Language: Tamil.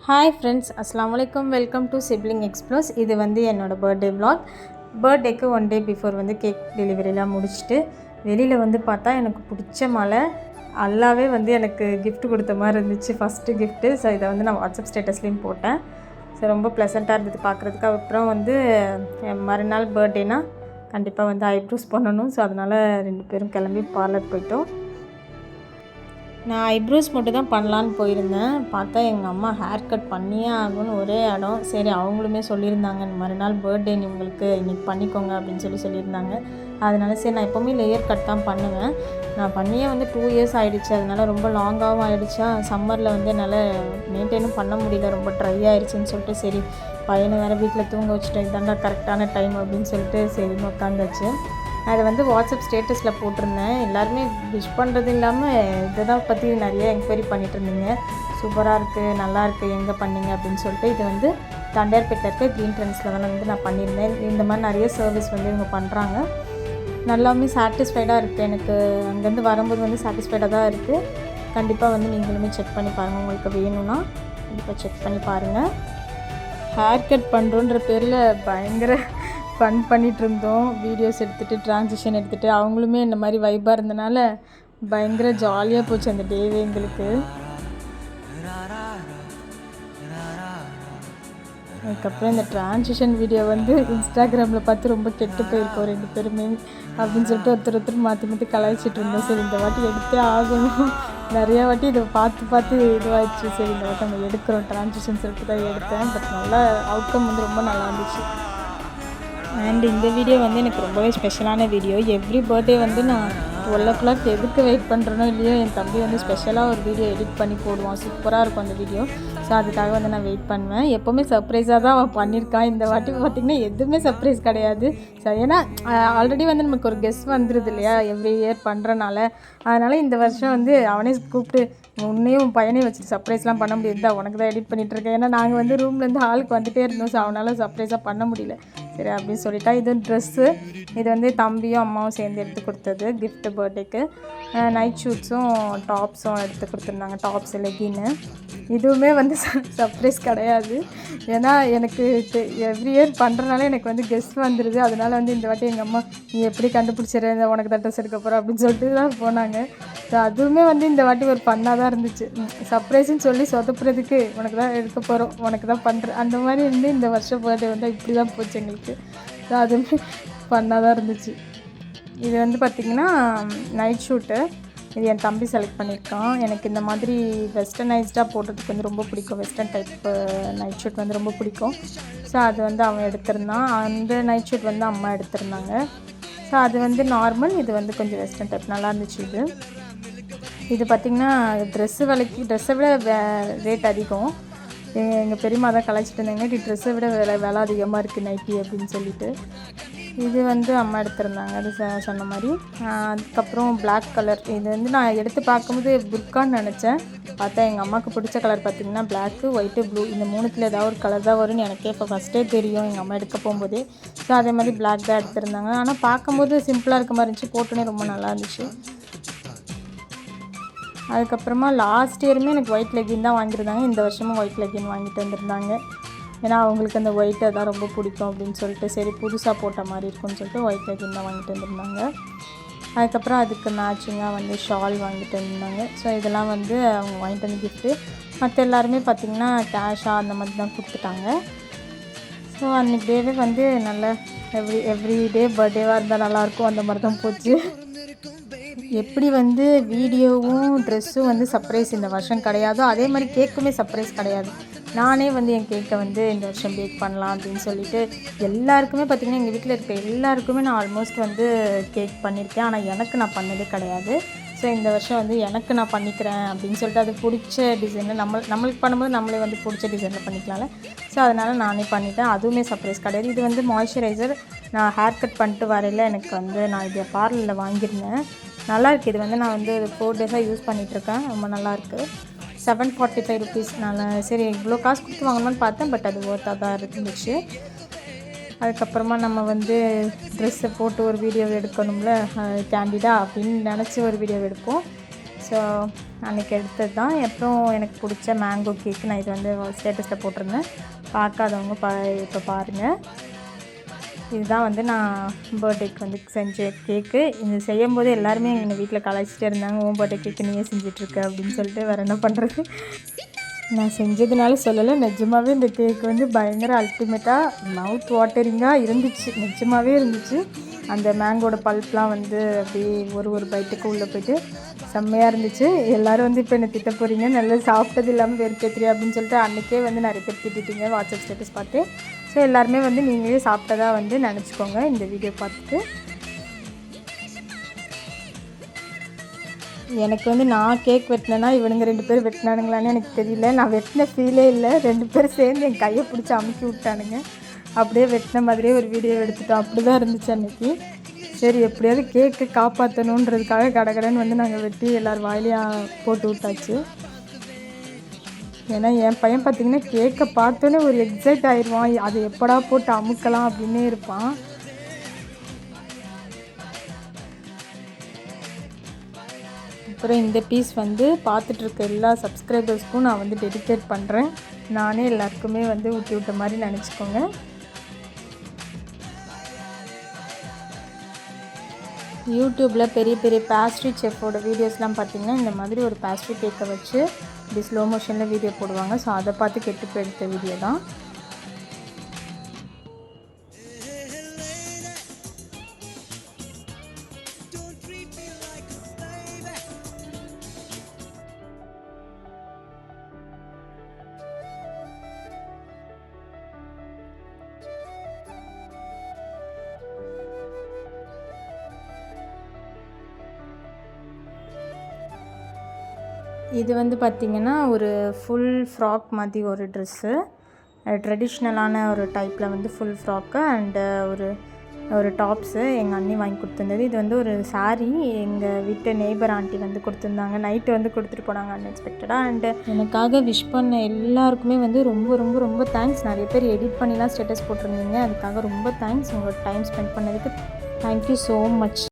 ஹாய் ஃப்ரெண்ட்ஸ், அஸ்ஸலாமு அலைக்கும். Welcome to sibling explores. இது வந்து என்னோடய பர்த்டே விலாக். பர்த்டேக்கு 1 டே பிஃபோர் வந்து கேக் டெலிவரிலாம் முடிச்சுட்டு வெளியில் வந்து பார்த்தா எனக்கு பிடிச்ச மழை. அல்லாவே வந்து எனக்கு கிஃப்ட் கொடுத்த மாதிரி இருந்துச்சு, ஃபஸ்ட்டு கிஃப்ட்டு. ஸோ இதை வந்து நான் வாட்ஸ்அப் ஸ்டேட்டஸ்லேயும் போட்டேன். ஸோ ரொம்ப ப்ளசண்ட்டாக இருந்தது பார்க்குறதுக்கு. அப்புறம் வந்து மறுநாள் பர்த்டேனா கண்டிப்பாக வந்து ஐப்ரோஸ் பண்ணணும். ஸோ அதனால் 2 பேரும் கிளம்பி பார்லர் போயிட்டோம். நான் ஐப்ரோஸ் மட்டும் தான் பண்ணலான்னு போயிருந்தேன். பார்த்தா எங்கள் அம்மா ஹேர் கட் பண்ணியே ஆகும்னு ஒரே இடம். சரி, அவங்களுமே சொல்லியிருந்தாங்க மறுநாள் பர்த்டே உங்களுக்கு இன்றைக்கி பண்ணிக்கோங்க அப்படின்னு சொல்லியிருந்தாங்க. அதனால சரி, நான் எப்போவுமே லேயர் கட் தான் பண்ணுவேன். நான் பண்ணியே வந்து 2 இயர்ஸ் ஆகிடுச்சு. அதனால் ரொம்ப லாங்காகவும் ஆகிடுச்சா, சம்மரில் வந்து என்னால் மெயின்டைனும் பண்ண முடியல, ரொம்ப ட்ரை ஆகிடுச்சின்னு சொல்லிட்டு சரி, பையனை வேறு வீட்டில் தூங்க வச்சுட்டேன், இதாண்டா கரெக்டான டைம் அப்படின்னு சொல்லிட்டு சரின்னு உட்காந்துச்சு. அதை வந்து வாட்ஸ்அப் ஸ்டேட்டஸில் போட்டிருந்தேன். எல்லாருமே விஷ் பண்ணுறது இல்லாமல் இதை தான் பற்றி நிறைய என்கொயரி பண்ணிகிட்டு இருந்தீங்க. சூப்பராக இருக்குது, நல்லாயிருக்கு, எங்கே பண்ணீங்க அப்படின்னு சொல்லிட்டு. இது வந்து தண்டையார்பேட்டில் இருக்க க்ரீன் ட்ரெண்ட்ஸில் தான் வந்து நான் பண்ணியிருந்தேன். இந்த மாதிரி நிறைய சர்வீஸ் வந்து இவங்க பண்ணுறாங்க. நல்லாமே சாட்டிஸ்ஃபைடாக இருக்குது. எனக்கு அங்கேருந்து வரும்போது வந்து சாட்டிஸ்ஃபைடாக தான் இருக்குது. கண்டிப்பாக வந்து நீங்களுமே செக் பண்ணி பாருங்கள். உங்களுக்கு வேணும்னா கண்டிப்பாக செக் பண்ணி பாருங்கள். ஹேர் கட் பண்ணுறோன்ற பேரில் பயங்கர ஃபன் பண்ணிகிட்டு இருந்தோம். வீடியோஸ் எடுத்துகிட்டு ட்ரான்சிஷன் எடுத்துகிட்டு அவங்களுமே இந்த மாதிரி வைப்பாக இருந்தனால பயங்கர ஜாலியாக போச்சு அந்த டேவே எங்களுக்கு. அதுக்கப்புறம் இந்த ட்ரான்சிஷன் வீடியோ வந்து இன்ஸ்டாகிராமில் பார்த்து ரொம்ப கெட்டு போயிருக்கோம் 2 பேருமே அப்படின்னு சொல்லிட்டு ஒருத்தர் மாற்றி கலாய்ச்சிட்டு இருந்தோம். சரி, இந்த வாட்டி எடுத்தே ஆகணும். நிறையா வாட்டி இதை பார்த்து இதுவாகிடுச்சு. சரி, இந்த வாட்டி நம்ம எடுக்கிறோம் ட்ரான்சிஷன் சொல்லிட்டு தான் எடுத்தேன். பட் நல்லா அவுட்கம் வந்து ரொம்ப நல்லா இருந்துச்சு. அண்ட் இந்த வீடியோ வந்து எனக்கு ரொம்பவே ஸ்பெஷலான வீடியோ. எவ்ரி பர்த்டே வந்து நான் 12 o'clock எதுக்கு வெயிட் பண்ணுறனோ இல்லையோ, என் தம்பி வந்து ஸ்பெஷலாக ஒரு வீடியோ எடிட் பண்ணி போடுவான். சூப்பராக இருக்கும் அந்த வீடியோ. ஸோ அதுக்காக வந்து நான் வெயிட் பண்ணுவேன். எப்போவுமே சர்ப்ரைஸாக தான் அவன் பண்ணியிருக்கான். இந்த வாட்டி பார்த்திங்கன்னா எதுவுமே சர்ப்ரைஸ் கிடையாது. ஸோ ஏன்னா ஆல்ரெடி வந்து நமக்கு ஒரு கெஸ்ட் வந்துடுது இல்லையா, எவ்ரி இயர் பண்ணுறனால. அதனால் இந்த வருஷம் வந்து அவனே கூப்பிட்டு உன்னையும் பையனையும் வச்சுட்டு சர்ப்ரைஸ்லாம் பண்ண முடியாது, தான் உனக்கு தான் எடிட் பண்ணிகிட்ருக்கேன். ஏன்னா நாங்கள் வந்து ரூம்லேருந்து ஹாலுக்கு வந்துகிட்டே இருந்தோம். ஸோ அவனால் சர்ப்ரைஸாக பண்ண முடியல. சரி அப்படின்னு சொல்லிட்டா. இது ட்ரெஸ்ஸு. இது வந்து தம்பியும் அம்மாவும் சேர்ந்து எடுத்து கொடுத்தது கிஃப்ட்டு பர்த்டேக்கு. நைட் ஷூட்ஸும் டாப்ஸும் எடுத்து கொடுத்துருந்தாங்க, டாப்ஸு லெகின்னு. இதுவுமே வந்து சர்ப்ரைஸ் கிடையாது. ஏன்னா எனக்கு எவ்ரி இயர் பண்ணுறனால எனக்கு வந்து கெஸ்ட் வந்துடுது. அதனால் வந்து இந்த வாட்டி எங்கள் அம்மா நீ எப்படி கண்டுபிடிச்சிட, உனக்கு தான் ட்ரெஸ் எடுக்க போகிறோம் அப்படின்னு சொல்லிட்டு தான் போனாங்க. ஸோ அதுவுமே வந்து இந்த வாட்டி ஒரு ஃபன்னாக தான் இருந்துச்சு. சர்ப்ரைஸ்ன்னு சொல்லி சொதப்புறதுக்கு உனக்கு தான் எடுக்க போகிறோம், உனக்கு தான் பண்ணுறேன், அந்த மாதிரி இருந்து இந்த வருஷம் பர்த்டே வந்து இப்படி தான் போச்சு எங்களுக்கு. ஸோ அதுவுமே ஃபன்னாக தான் இருந்துச்சு. இது வந்து பார்த்திங்கன்னா நைட் ஷூட்டு. இது என் தம்பி செலக்ட் பண்ணியிருக்கான். எனக்கு இந்த மாதிரி வெஸ்டர்னைஸ்டாக போடுறதுக்கு வந்து ரொம்ப பிடிக்கும். வெஸ்டர்ன் டைப் நைட் ஷூட் வந்து ரொம்ப பிடிக்கும். ஸோ அது வந்து அவன் எடுத்திருந்தான். அந்த நைட் ஷூட் வந்து அம்மா எடுத்திருந்தாங்க. ஸோ அது வந்து நார்மல், இது வந்து கொஞ்சம் வெஸ்டர்ன் டைப். நல்லா இருந்துச்சு. இது பார்த்திங்கன்னா ட்ரெஸ்ஸை விட ரேட் அதிகம். எங்கள் பெரியம்மா தான் கலாய்ச்சிட்டு இருந்தாங்க, ட்ரெஸ்ஸை விட விலை அதிகமாக இருக்குது நைட்டி அப்படின்னு சொல்லிட்டு. இது வந்து அம்மா எடுத்திருந்தாங்க, அது சொன்ன மாதிரி. அதுக்கப்புறம் பிளாக் கலர். இது வந்து நான் எடுத்து பார்க்கும்போது புர்கான்னு நினச்சேன். பார்த்தா எங்கள் அம்மாவுக்கு பிடிச்ச கலர் பார்த்திங்கன்னா பிளாக்கு, ஒயிட்டு, ப்ளூ, இந்த 3த்தில் ஏதாவது ஒரு கலர் தான் வரும்னு எனக்கே இப்போ ஃபஸ்ட்டே தெரியும் எங்கள் அம்மா எடுக்க போகும்போதே. ஸோ அதே மாதிரி பிளாக் தான் எடுத்திருந்தாங்க. ஆனால் பார்க்கும்போது சிம்பிளாக இருக்க மாதிரி இருந்துச்சு, போட்டோன்னே ரொம்ப நல்லா இருந்துச்சு. அதுக்கப்புறமா லாஸ்ட் இயருமே எனக்கு ஒயிட் லெகின் தான் வாங்கியிருந்தாங்க. இந்த வருஷமும் ஒயிட் லெகின் வாங்கிட்டு வந்திருந்தாங்க. ஏன்னா அவங்களுக்கு அந்த ஒயிட்டை தான் ரொம்ப பிடிக்கும் அப்படின்னு சொல்லிட்டு, சரி புதுசாக போட்ட மாதிரி இருக்கும்னு சொல்லிட்டு ஒயிட் லெகின் தான் வாங்கிட்டு வந்திருந்தாங்க. அதுக்கப்புறம் அதுக்கு மேட்சிங்காக வந்து ஷால் வாங்கிட்டு வந்திருந்தாங்க. ஸோ இதெல்லாம் வந்து அவங்க வாங்கிட்டு வந்து கிஃப்ட்டு. மற்ற எல்லாருமே பார்த்திங்கன்னா கேஷாக அந்த மாதிரி தான் கொடுத்துட்டாங்க. ஸோ அன்றைக்கி டேவே வந்து நல்ல எவ்ரி டே பர்த்டேவாக இருந்தால் நல்லாயிருக்கும், அந்த மாதிரி தான் போச்சு. எப்படி வந்து வீடியோவும் ட்ரெஸ்ஸும் வந்து சர்ப்ரைஸ் இந்த வருஷம் கிடையாதோ, அதே மாதிரி கேக்குமே சர்ப்ரைஸ் கிடையாது. நானே வந்து என் கேக்கை வந்து இந்த வருஷம் பேக் பண்ணலாம் அப்படின்னு சொல்லிட்டு எல்லாருக்குமே பார்த்திங்கன்னா எங்கள் வீட்டில் இருக்க எல்லாருக்குமே நான் ஆல்மோஸ்ட் வந்து கேக் பண்ணியிருக்கேன். ஆனால் எனக்கு நான் பண்ணதே கிடையாது. ஸோ இந்த வருஷம் வந்து எனக்கு நான் பண்ணிக்கிறேன் அப்படின்னு சொல்லிட்டு அது பிடிச்ச டிசைனில் நம்மளுக்கு பண்ணும்போது நம்மளே வந்து பிடிச்ச டிசைனில் பண்ணிக்கலாம்ல. ஸோ அதனால் நானே பண்ணிட்டேன். அதுவுமே சர்ப்ரைஸ் கிடையாது. இது வந்து மாய்ஸ்சரைசர். நான் ஹேர் கட் பண்ணிட்டு வரையில் எனக்கு வந்து நான் இதை பார்லரில் வாங்கியிருந்தேன். நல்லாயிருக்கு. இது வந்து நான் வந்து 4 days யூஸ் பண்ணிகிட்ருக்கேன். ரொம்ப நல்லாயிருக்கு. 745 rupees. நான் சரி இவ்வளோ காசு கொடுத்து வாங்கணும்னு பார்த்தேன், பட் அது ஒர்த்தாக தான் இருந்துச்சு. அதுக்கப்புறமா நம்ம வந்து ட்ரெஸ்ஸை போட்டு ஒரு வீடியோ எடுக்கணும்ல, கேண்டிடா அப்படின்னு நினச்சி ஒரு வீடியோ எடுப்போம். ஸோ ஸோ அன்றைக்கி எடுத்தது தான். அப்புறம் எனக்கு பிடிச்ச மேங்கோ கேக்கு நான் இது வந்து ஸ்டேட்டஸில் போட்டிருந்தேன். பார்க்காதவங்க இப்போ பாருங்கள். இதுதான் வந்து நான் பர்த்டேக்கு வந்து செஞ்ச கேக்கு. இது செய்யும்போது எல்லாருமே எங்கள் வீட்டில் கலாய்ச்சிட்டே இருந்தாங்க, உன் பர்த்டே கேக்கு நீயே செஞ்சிட்ருக்க அப்படின்னு சொல்லிட்டு. வேறு என்ன பண்ணுறது, நான் செஞ்சதுனால சொல்லலை. நிஜமாகவே இந்த கேக் வந்து பயங்கர அல்டிமேட்டாக மவுத் வாட்டரிங்காக இருந்துச்சு, நிஜமாகவே இருந்துச்சு. அந்த மேங்கோட பல்ப்லாம் வந்து அப்படியே ஒரு பைட்டுக்கு உள்ளே போய்ட்டு செம்மையாக இருந்துச்சு. எல்லோரும் வந்து இப்போ என்னை திட்ட போகிறீங்க, நல்லா சாப்பிட்டது இல்லாமல் வெறுப்பேத்துறியா அப்படின்னு சொல்லிட்டு அன்றைக்கே வந்து நிறைய பேர் திட்டிட்டீங்க வாட்ஸ்அப் ஸ்டேட்டஸ் பார்த்து. ஸோ எல்லாருமே வந்து நீங்களே சாப்பிட்டதா வந்து நினச்சிக்கோங்க இந்த வீடியோ பார்த்துட்டு. எனக்கு வந்து நான் கேக் வெட்டினேன்னா இவனுங்க 2 பேர் வெட்டினானுங்களான்னு எனக்கு தெரியல. நான் வெட்டின ஃபீலே இல்லை. 2 பேரும் சேர்ந்து என் கையை பிடிச்சி அமுக்கி விட்டானுங்க. அப்படியே வெட்டின மாதிரியே ஒரு வீடியோ எடுத்துட்டோம். அப்படி தான் இருந்துச்சு அன்றைக்கி. சரி எப்படியாவது கேக்கு காப்பாற்றணுன்றதுக்காக கடகடன்னு வந்து நாங்கள் வெட்டி எல்லோரும் வாயிலையும் போட்டு விட்டாச்சு. ஏன்னா என் பையன் பார்த்திங்கன்னா கேக்கை பார்த்தோன்னே ஒரு எக்ஸைட் ஆயிடுவான். அதை எப்படா போட்டு அமுக்கலாம் அப்படின்னே இருப்பான். அப்புறம் இந்த பீஸ் வந்து பார்த்துட்ருக்க எல்லா சப்ஸ்கிரைபர்ஸ்க்கும் நான் வந்து டெடிகேட் பண்ணுறேன். நானே எல்லாருக்குமே வந்து ஊட்டி விட்ட மாதிரி நினச்சிக்கோங்க. யூடியூப்பில் பெரிய பெரிய பேஸ்ட்ரி செஃப்போட வீடியோஸ்லாம் பார்த்திங்கன்னா இந்த மாதிரி ஒரு பேஸ்ட்ரி கேக்கை வச்சு இப்படி ஸ்லோ மோஷனில் வீடியோ போடுவாங்க. ஸோ அதை பார்த்து கெட்டு எடுத்த வீடியோ தான். இது வந்து பார்த்திங்கன்னா ஒரு ஃபுல் ஃப்ராக் மாதிரி ஒரு ட்ரெஸ்ஸு, ட்ரெடிஷ்னலான ஒரு டைப்பில் வந்து ஃபுல் ஃப்ராக்கு அண்டு ஒரு டாப்ஸு எங்கள் அண்ணி வாங்கி கொடுத்துருந்தது. இது வந்து ஒரு சாரீ எங்கள் வீட்டு நெய்பர் ஆண்டி வந்து கொடுத்துருந்தாங்க. நைட்டு வந்து கொடுத்துட்டு போனாங்க அன்எக்ஸ்பெக்டடாக. அண்டு எனக்காக விஷ் பண்ண எல்லாருக்குமே வந்து ரொம்ப ரொம்ப ரொம்ப தேங்க்ஸ். நிறைய பேர் எடிட் பண்ணிலாம் ஸ்டேட்டஸ் போட்டிருந்தீங்க, அதுக்காக ரொம்ப தேங்க்ஸ். உங்களோட டைம் ஸ்பெண்ட் பண்ணதுக்கு தேங்க்யூ ஸோ மச்.